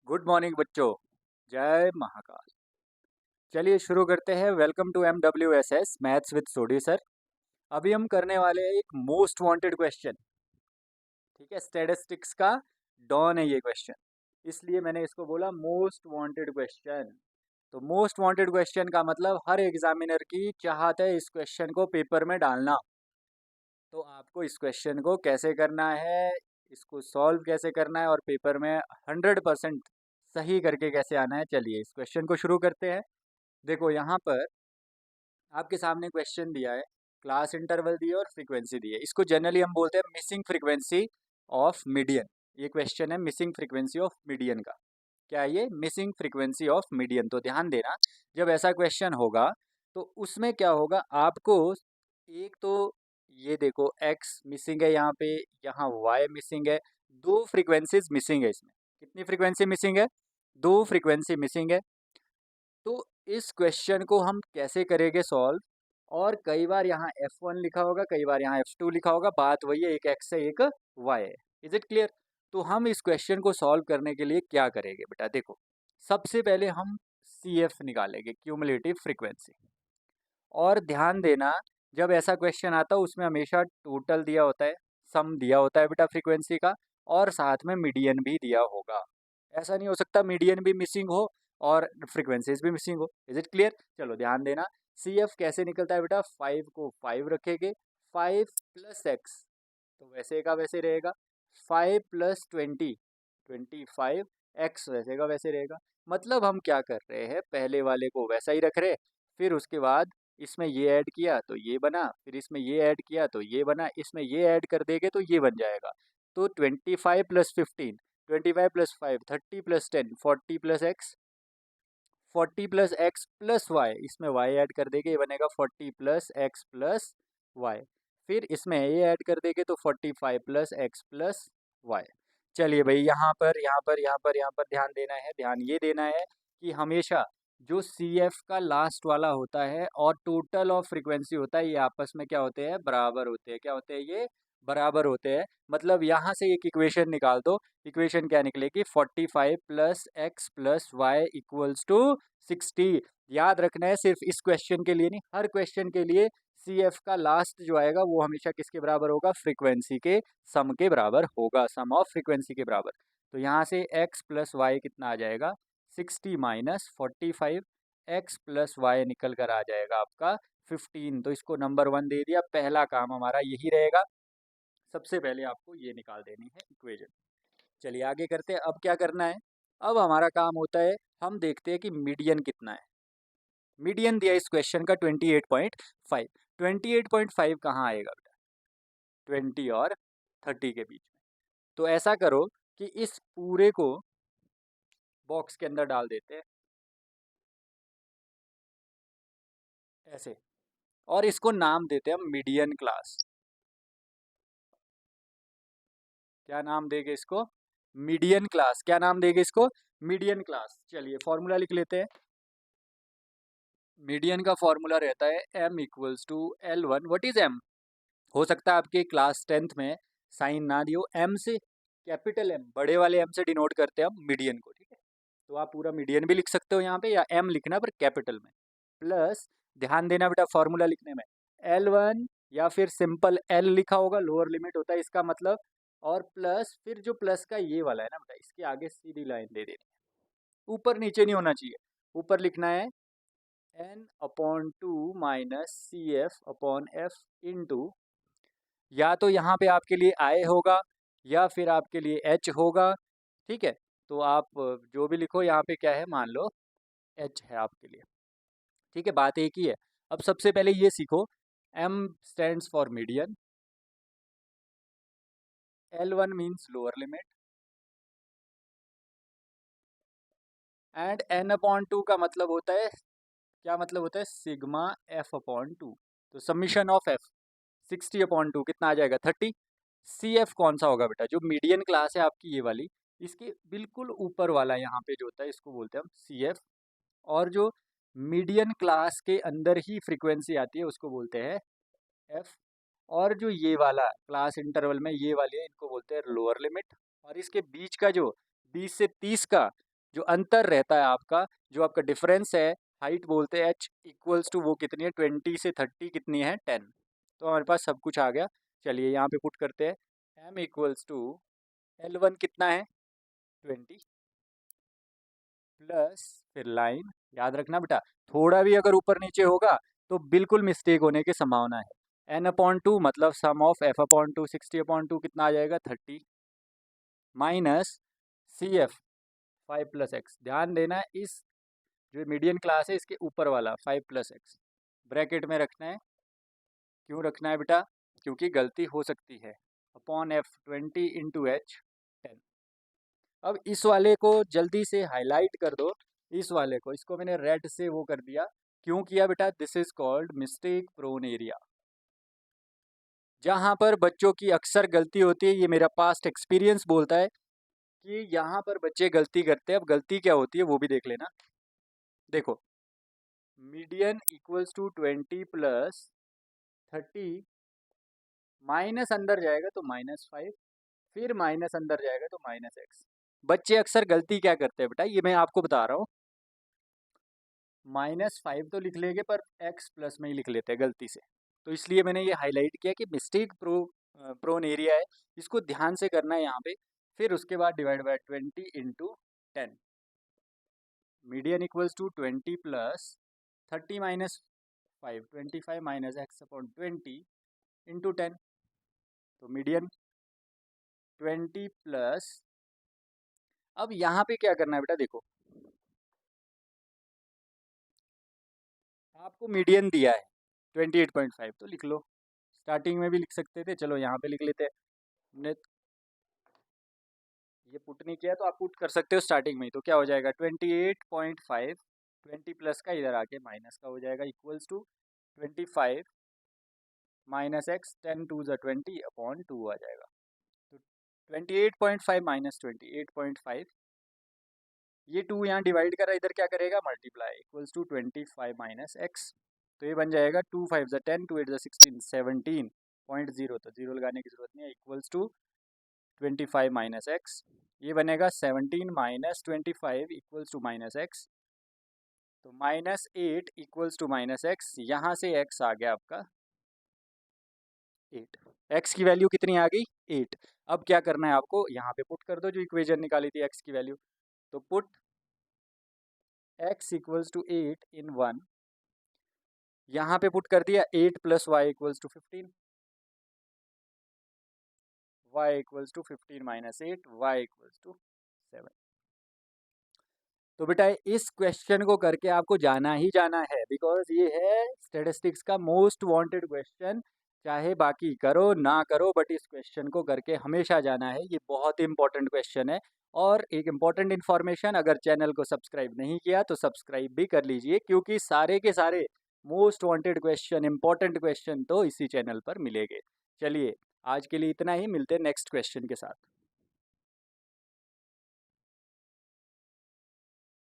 Good morning बच्चों। जय महाकाल। चलिए शुरू करते हैं। Welcome to MWSS maths with Sodhi sir. अभी हम करने वाले हैं एक मोस्ट वांटेड क्वेश्चन। ठीक है, स्टैटिस्टिक्स का डॉन है ये क्वेश्चन, इसलिए मैंने इसको बोला मोस्ट वांटेड क्वेश्चन। तो मोस्ट वांटेड क्वेश्चन का मतलब हर एग्जामिनर की चाहत है इस क्वेश्चन को पेपर में डालना। तो आपको इस क्वेश्चन को कैसे करना है, इसको सॉल्व कैसे करना है और पेपर में 100% सही करके कैसे आना है, चलिए इस क्वेश्चन को शुरू करते हैं। देखो यहाँ पर आपके सामने क्वेश्चन दिया है, क्लास इंटरवल दी है और फ्रीक्वेंसी दी है। इसको जनरली हम बोलते हैं मिसिंग फ्रीक्वेंसी ऑफ मीडियन। ये क्वेश्चन है मिसिंग फ्रीक्वेंसी ऑफ मीडियन का। क्या है ये? Missing frequency of median. तो ध्यान देना, जब ऐसा क्वेश्चन होगा तो उसमें क्या होगा, आपको एक तो ये देखो x मिसिंग है यहाँ पे, यहाँ y मिसिंग है, दो फ्रीक्वेंसीज मिसिंग है इसमें। कितनी फ्रीक्वेंसी मिसिंग है? दो फ्रीक्वेंसी मिसिंग है। तो इस क्वेश्चन को हम कैसे करेंगे सॉल्व? और कई बार यहाँ F1 लिखा होगा, कई बार यहाँ F2 लिखा होगा, बात वही है, एक x है एक y है। Is it clear? तो हम इस क्वेश्चन को सॉल्व करने के लिए क्या करेंगे बेटा, देखो सबसे पहले हम CF निकालेंगे, क्यूमुलेटिव फ्रीक्वेंसी। और ध्यान देना, जब ऐसा क्वेश्चन आता है उसमें हमेशा टोटल दिया होता है, सम दिया होता है बेटा फ्रीक्वेंसी का, और साथ में मीडियन भी दिया होगा। ऐसा नहीं हो सकता मीडियन भी मिसिंग हो और फ्रीक्वेंसीज भी मिसिंग हो। Is it clear? चलो ध्यान देना, CF कैसे निकलता है बेटा, 5 को 5 रखेंगे, 5 प्लस एक्स, तो वैसे का वैसे रहेगा, 5 प्लस 20, 25, एक्स वैसे का वैसे रहेगा। मतलब हम क्या कर रहे हैं, पहले वाले को वैसा ही रख रहे हैं, फिर उसके बाद इसमें ये ऐड किया तो ये बना, फिर इसमें ये ऐड किया तो ये बना, इसमें ये ऐड कर देंगे तो ये बन जाएगा। तो 25 plus 15, 25 plus 5 30 plus 10 40 plus x, 40 plus x plus y, इसमें वाई ऐड कर देंगे, ये बनेगा 40 प्लस एक्स प्लस वाई। फिर इसमें ये ऐड कर देंगे तो 45 प्लस एक्स प्लस वाई। चलिए भाई, यहाँ पर ध्यान देना है, ध्यान ये देना है कि हमेशा जो CF का लास्ट वाला होता है और टोटल ऑफ फ्रीक्वेंसी होता है, ये आपस में क्या होते हैं, बराबर होते हैं। क्या होते हैं ये? बराबर होते हैं। मतलब यहाँ से एक इक्वेशन निकाल दो, इक्वेशन क्या निकलेगी, 45 plus x plus y equals to 60। याद रखना है, सिर्फ इस क्वेश्चन के लिए नहीं, हर क्वेश्चन के लिए CF का लास्ट जो आएगा वो हमेशा किसके बराबर होगा, फ्रीक्वेंसी के सम के बराबर होगा, सम ऑफ फ्रीक्वेंसी के बराबर। तो यहाँ से x प्लस वाई कितना आ जाएगा, 60 माइनस 45, एक्स प्लस वाई निकल कर आ जाएगा आपका 15। तो इसको नंबर 1 दे दिया, पहला काम हमारा यही रहेगा, सबसे पहले आपको ये निकाल देनी है इक्वेशन। चलिए आगे करते हैं। अब क्या करना है, अब हमारा काम होता है, हम देखते हैं कि मीडियन कितना है। मीडियन दिया इस क्वेश्चन का 28.5। 28.5 कहाँ आएगा बेटा, 20 और 30 के बीच में। तो ऐसा करो कि इस पूरे को बॉक्स के अंदर डाल देते हैं ऐसे, और इसको नाम देते हैं हम मीडियन क्लास। क्या नाम देंगे इसको, मीडियन क्लास। क्या नाम देंगे इसको, मीडियन क्लास। चलिए फॉर्मूला लिख लेते हैं। मीडियन का फॉर्मूला रहता है m equals to L1। What is m? हो सकता है आपके क्लास 10th में साइन ना दियो, m से, कैपिटल M बड़े वाले m से डिनोट करते हैं हम मीडियन को। ठीक है, तो आप पूरा मीडियन भी लिख सकते हो यहाँ पे, या m लिखना पर कैपिटल में, प्लस ध्यान देना बेटा फॉर्मूला लिखने में, L1 या फिर सिंपल L लिखा होगा, लोअर लिमिट होता है इसका मतलब, और प्लस फिर जो प्लस का ये वाला है ना बेटा, इसके आगे सीधी लाइन दे देनी है, ऊपर नीचे नहीं होना चाहिए। ऊपर लिखना है n/2 minus CF upon F into, या तो यहाँ पे आपके लिए I होगा या फिर आपके लिए H होगा। ठीक है, तो आप जो भी लिखो, यहाँ पे क्या है मान लो H है आपके लिए। ठीक है, बात एक ही है। अब सबसे पहले ये सीखो, M stands for median, L1 means lower limit, and n/2 का मतलब होता है, क्या मतलब होता है, सिग्मा F/2। तो समीशन ऑफ F 60/2 कितना आ जाएगा, 30। CF कौन सा होगा बेटा, जो मीडियन क्लास है आपकी ये वाली, इसके बिल्कुल ऊपर वाला यहाँ पे जो होता है इसको बोलते हैं हम CF। और जो मीडियन क्लास के अंदर ही फ्रीक्वेंसी आती है उसको बोलते हैं F। और जो ये वाला क्लास इंटरवल में ये वाली है, इनको बोलते हैं लोअर लिमिट। और इसके बीच का जो 20 से 30 का जो अंतर रहता है आपका, जो आपका डिफरेंस है, हाइट बोलते हैं h इक्वल्स टू वो कितनी है 20 से 30 कितनी है 10। तो हमारे पास सब कुछ आ गया। चलिए यहाँ पे पुट करते हैं m इक्वल्स टू L1 कितना है 20 प्लस फिर लाइन, याद रखना बेटा थोड़ा भी अगर ऊपर नीचे होगा तो बिल्कुल मिस्टेक होने की संभावना है। n/2 मतलब सम ऑफ f/2 60/2 कितना आ जाएगा 30 माइनस CF 5 प्लस एक्स। ध्यान देना इस जो मीडियन क्लास है इसके ऊपर वाला 5 प्लस एक्स ब्रैकेट में रखना है। क्यों रखना है बेटा? क्योंकि गलती हो सकती है। Upon F20 into H10। अब इस वाले को जल्दी से हाईलाइट कर दो, इस वाले को, इसको मैंने रेड से वो कर दिया। क्यों किया बेटा? This is called mistake prone area. जहाँ पर बच्चों की अक्सर गलती होती है, ये मेरा पास्ट एक्सपीरियंस बोलता है कि यहाँ पर बच्चे गलती करते हैं। अब गलती क्या होती है वो भी देख लेना। देखो median equals to 20 plus 30 minus अंदर जाएगा तो -5, फिर माइनस अंदर जाएगा तो -x। बच्चे अक्सर गलती क्या करते हैं बेटा, ये मैं आपको बता रहा हूँ। -5 तो लिख लेंगे पर x प्लस में ही लिख लेते हैं गलती से। तो इसलिए मैंने ये हाईलाइट किया कि मिस्टेक प्रोन एरिया है, इसको ध्यान से करना है यहाँ पे। फिर उसके बाद divide by 20 into 10। Median equals to 20 plus 30 minus 5, 25 minus x/20 into 10। तो मीडियन 20 प्लस, अब यहाँ पे क्या करना है बेटा, देखो आपको मीडियन दिया है 28.5 तो लिख लो। स्टार्टिंग में भी लिख सकते थे, चलो यहाँ पे लिख लेते हैं। हमने ये पुट नहीं किया तो आप पुट कर सकते हो स्टार्टिंग में ही। तो क्या हो जाएगा 28.5, 20 प्लस का इधर आके माइनस का हो जाएगा इक्वल्स टू 25 माइनस एक्स, 10 टू ज़ा 20 अपॉन 2 आ जाएगा। तो 28.5 माइनस 28.5, ये 2 यहाँ डिवाइड करा, इधर क्या करेगा multiply, equals to 25 minus x. तो ये बन जाएगा 2 5 ज़ा 10, 2 8 ज़ा 16, 17.0। तो जीरो लगाने की जरूरत नहीं है, इक्वल्स टू 25 माइनस एक्स। ये बनेगा 17 minus 25 equals to minus x. तो -8 इक्वल्स टू माइनस एक्स, यहाँ से x आ गया आपका 8। x की वैल्यू कितनी आ गई 8। अब क्या करना है आपको, यहाँ पे पुट कर दो जो इक्वेशन निकाली थी x की वैल्यू। तो put x equals to 8 in 1, यहाँ पे पुट कर दिया 8 plus y equals to 15, y equals to 15 minus 8, y equals to 7। तो बेटा इस क्वेश्चन को करके आपको जाना ही जाना है, बिकॉज ये है स्टेटिस्टिक्स का मोस्ट वांटेड क्वेश्चन। चाहे बाकी करो ना करो, बट इस क्वेश्चन को करके हमेशा जाना है। ये बहुत ही इंपॉर्टेंट क्वेश्चन है। और एक इम्पॉर्टेंट इन्फॉर्मेशन, अगर चैनल को सब्सक्राइब नहीं किया तो सब्सक्राइब भी कर लीजिए, क्योंकि सारे के सारे most wanted question, important question तो इसी चैनल पर मिलेंगे। चलिए आज के लिए इतना ही, मिलते हैं नेक्स्ट क्वेश्चन के साथ।